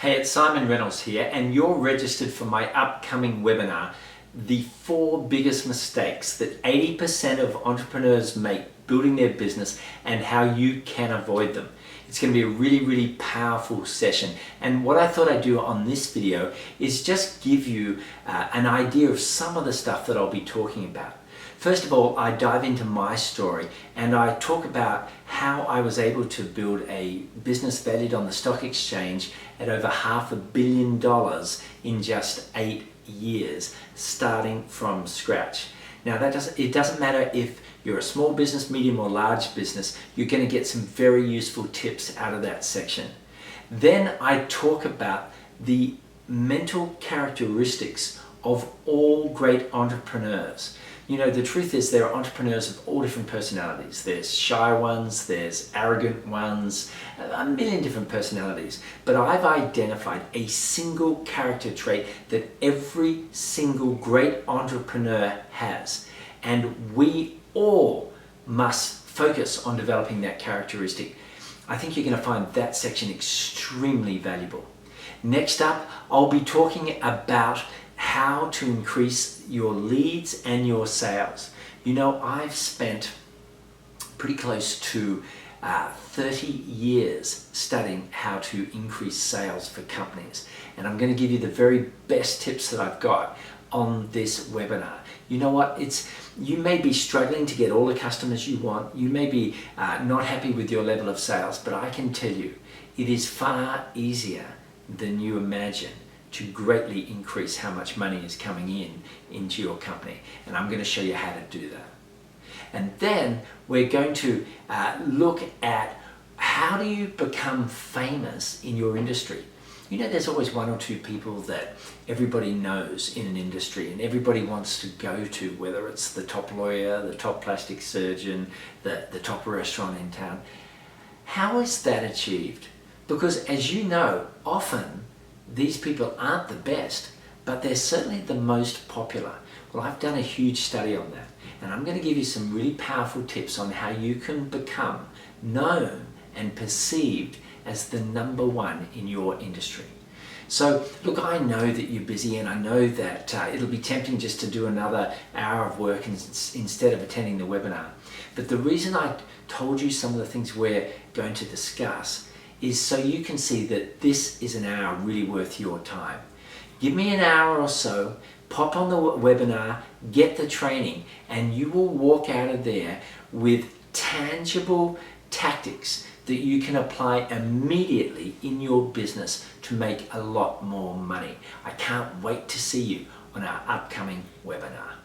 Hey, it's Simon Reynolds here, and you're registered for my upcoming webinar, The 4 Biggest Mistakes that 80% of entrepreneurs make building their business and how you can avoid them. It's going to be a really powerful session, and what I thought I'd do on this video is just give you an idea of some of the stuff that I'll be talking about. First of all, I dive into my story and I talk about how I was able to build a business valued on the stock exchange at over $500 million in just 8 years, starting from scratch. Now it doesn't matter if you're a small business, medium or large business, you're going to get some very useful tips out of that section. Then I talk about the mental characteristics of all great entrepreneurs. You know, the truth is there are entrepreneurs of all different personalities. There's shy ones, there's arrogant ones, a million different personalities. But I've identified a single character trait that every single great entrepreneur has. And we all must focus on developing that characteristic. I think you're going to find that section extremely valuable. Next up, I'll be talking about how to increase your leads and your sales. You know, I've spent pretty close to 30 years studying how to increase sales for companies, and I'm going to give you the very best tips that I've got on this webinar. You know what, you may be struggling to get all the customers you want, you may be not happy with your level of sales, but I can tell you it is far easier than you imagine to greatly increase how much money is coming into your company. And I'm going to show you how to do that. And then we're going to look at how do you become famous in your industry. You know, there's always one or two people that everybody knows in an industry and everybody wants to go to, whether it's the top lawyer, the top plastic surgeon, the top restaurant in town. How is that achieved? Because as you know, often these people aren't the best, but they're certainly the most popular. Well, I've done a huge study on that, and I'm going to give you some really powerful tips on how you can become known and perceived as the number one in your industry. So look, I know that you're busy, and I know that it'll be tempting just to do another hour of work instead of attending the webinar. But the reason I told you some of the things we're going to discuss is so you can see that this is an hour really worth your time. Give me an hour or so, pop on the webinar, get the training, and you will walk out of there with tangible tactics that you can apply immediately in your business to make a lot more money. I can't wait to see you on our upcoming webinar.